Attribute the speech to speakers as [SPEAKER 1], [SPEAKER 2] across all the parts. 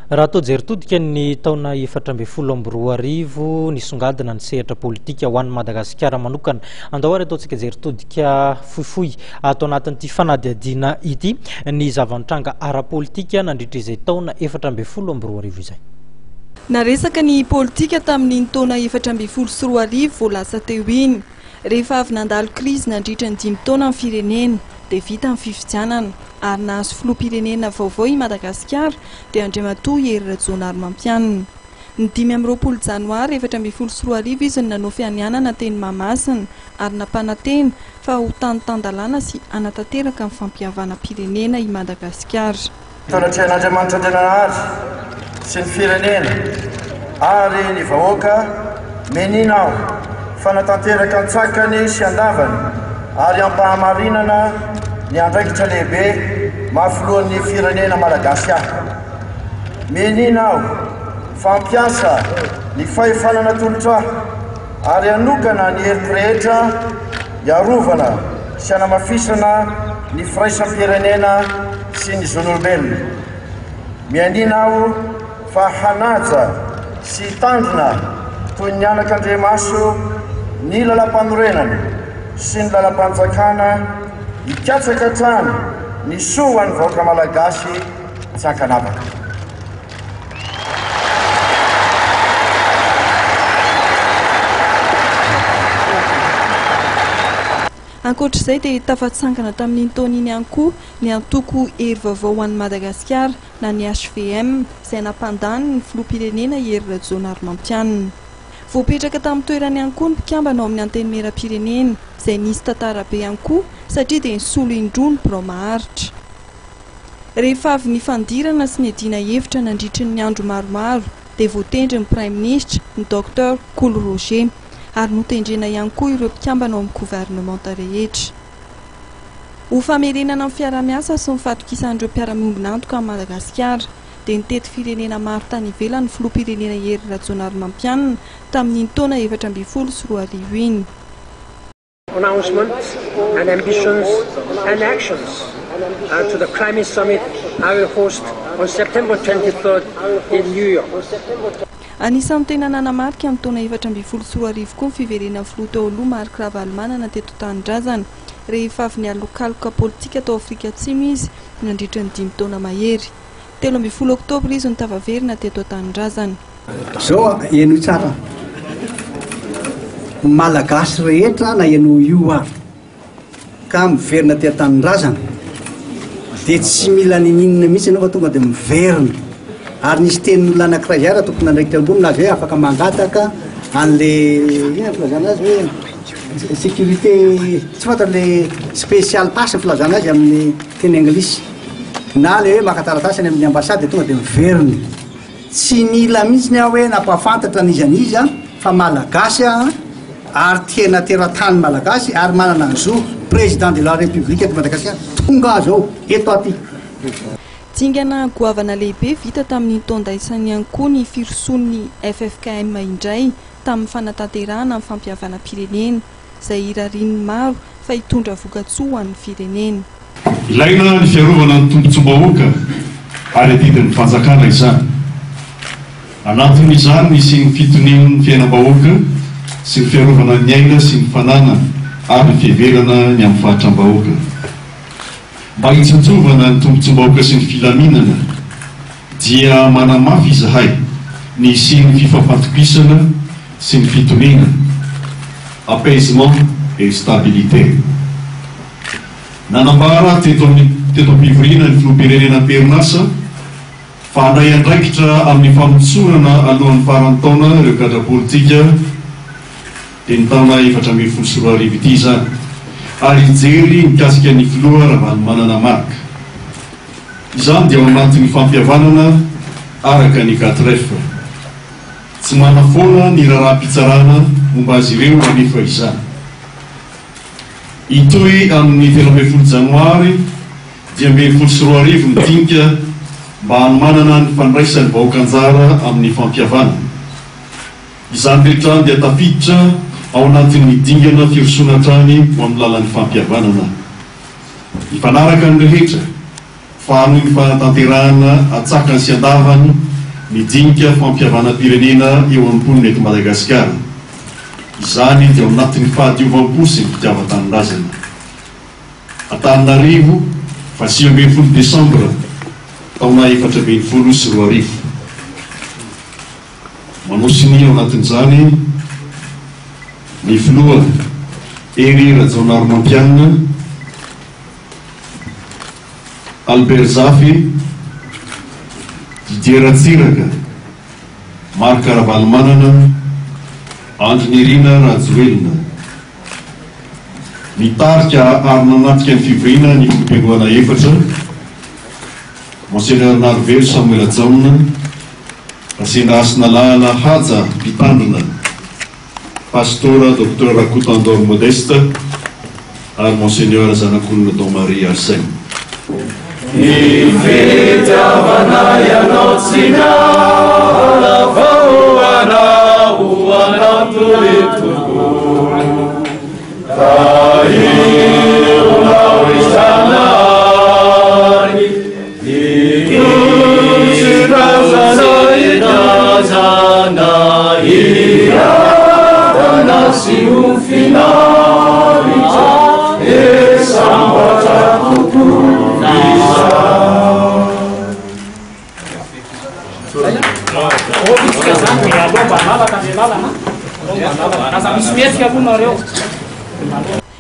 [SPEAKER 1] raha atao jeritodika ny taona 2014 nisongadina ny sehatra politika ho an'ny Madagasikara manokana. Andao ary ataontsika jeritodika fohifohy atao anatin'ity fanadihadiana ity ny zava-nitranga ara-politika nandritra izay taona 2014 izay.
[SPEAKER 2] Naresaka ny politika tamin'ny taona 2014 vao lasa teo iny. Rehefa avy nandalo krizy nandritra ny 5 taona amin'ny firenena dia vita ny fifidianana ary nahazo filoham-pirenena vaovao i Madagasikara dia Andriamatoa Hery Rajaonarimampianina. Ny 5 Janoary 2014 izy nanao fianianana teny Mahamasina ary nampanantena fa ho tany-tandalana sy hanatanteraka amin'ny fampihavana pirenena i Madagasikara.
[SPEAKER 3] Taona-tsain'Andriamanitra Andrinanahary sy ny firenena ary ny vahoaka meninao fanatanteraka ny tsakany sy andavany ary ampahamarinana ny andraikitra lehibe mahafilohan'ny firenena malagasy ahy. Meninao fampiasa ny fahefanana tolotra ary anokana ny hery rehetra iarovana sy hanamafisana ny firaisampirenena sy ny zon'olombelona. Mianinao fa hanaja sy tandrina toy ny anak'Andriamaso ny lalam-panorenana sy ny lalam-panjakana hikatsaka hatrany ny soa ny vahoaka malagasy tsy hankanavaka.
[SPEAKER 2] Ankoatr'izay dia tafatsangana tamin'ny taona iny ihany koa ny antoko hery vaovao ho an'ny Madagasikara na ny HVM izay nampandany ny filoham-pirenena Hery Rajaonarimampianina. Voapetraka tamin'ny toerany ihany koa ny mpikambana ao amin'ny antenimieram-pirenena izay nisy tantara be ihany koa satria dia nisolo indroa ny birao maharitra. Rehefa avy ny fandirana sy ny adiana hevitra nandritry ny andro maromaro dia voatendry ny Prime Ministre ny Dr Cool Roger ary notendrena ihany koa ireo mpikambana ao amin'ny gouvernemanta rehetra. Ho famerenana amin'ny fiara-miasa sy ny fatokisan'ireo mpiara-miombina antoka amin'ny Madagasikara dia nitety firenena maro tany ivelany ny filoham-pirenena Hery Rajaonarimampianina tamin'ny taona 2014 iny.
[SPEAKER 4] Announcements and ambitions and actions to the Climate Summit I will host on September 23rd in New York.
[SPEAKER 2] Anisan'ny tena nanamarika amin'ny taona 2014 koa ny fiverenan'ny filoha teo aloha Marc Ravalomanana teto an-tanindrazana rehefa avy nialokaloka politika tao Afrika Atsimo izy nandritra ny 5 taona mahery. 13 Oktobra izy nitavaverina teto an-tanindrazana.
[SPEAKER 5] Zao eno tsara malagasy rehetra na eno io ary ka miverina teto an-tanindrazana dia tsy mila ninina mihitsy ianao fa tonga dia miverina. Ary nisy tenin'olona anankiray ara tokony nandraikitra ambony na zay afaka mangataka an'le ina filazana azy hoe sécurité tsy fantatra le spécial passe filazana azy amin'ny teny anglisy na le hoe makataratasy any amin'ny ambassade tonga dia miverina. Tsy nila mihitsy ny aho hoe nampahafantatra n'izy anizy fa malagasy ary tena teratany malagasy ary manana an'izo président de la république eto Madagasikara tonga zao eto aty.
[SPEAKER 2] Tsingana goavana lehibe vita tamin'ny taona isany ihany koa ny firoson'ny FFKM indray tamin'ny fanatanterahana amin'ny fampihavana pirenena izay irariany maro fa hitondra vokatsoa ho an'ny firenena.
[SPEAKER 6] Ilaina ny fiarovana ny tombon-tsom-bahoaka ary adidin'ny fanjakana izany. Anatin'izany misy ny fitonian'ny fiainam-bahoaka sy ny fiarovana ny aina sy ny fanana ary ny fiheverana ny amin'ny fahatram-bahoaka. Mba hitsinjovana ny tombon-tsom-bahoaka sy ny filaminana dia manamafy izahay ny siany fifampatokisana sy ny fitoniana, apaisement et stabilité. Nanambara teto am-pivoriana ny filoham-pirenena Perinasa fa handray andraikitra amin'ny famontsorana alohan'ny faran'ny taona ireo gadra politika dia ny taona 2014 ity izany. Ary hijery mikasika ny filoha Ravalomanana Marc. Izany dia ao anatin'ny fampihavanana araka ny 4F. Tsy manafoana ny raharaha-pitsarana momba azy ireo anefa izany. Itoy amin'ny 13 Janoary 2014 midinika mba hanomanana ny fandraisan'ny vahoaka anjara amin'ny fampihavanana. Izany rehetra dia tafiditra ao anatin'ny dingana firosonan-trany ho amin'ny lalan'ny fampihavanana. Ifanaraka ny rehetra fa noho ny fanatanterahana atsakany sy andavany midinika fampiavana-pirenena eo amin'ny ponina eto Madagasikara. Izany dia ao anatin'ny fahadiovampo sy ny fitiavan-tanindrazana. Antananarivo 20 Desambra taona 2024. Manosiny ao anatin'izany ny filoha Ery Rajaonarimampianina, Albert Zafy, Didier Ratsiraka, Marc Ravalomanana, Andry Nirina Rajoelina. Mitarika ary nanatrika ny fivoriana ny filoam-piangoana efatra Monseigneur Narvelo Samuel Ajaona, Rasina Asinalala Haja Mpitandrina, Pastora Dr Rakotandor Modeste ary Monseigneur Zanakonina Don Marie Arsène.
[SPEAKER 7] Ny fitiavana ianao tsy miala vao anao anatoetokono ka ionao isanary ikirazana idazana iadana sy hofinaritra esambatra tokono.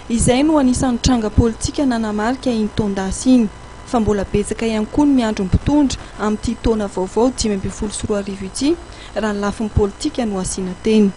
[SPEAKER 2] Izay no anisan'ny tranga politika nanamarika iny taondasy iny, fa mbola betsaka ihany koa ny miandro ny mpitondra amin'ity taona vaovao 2024 ity raha ny lafin'ny politika no asiana teny.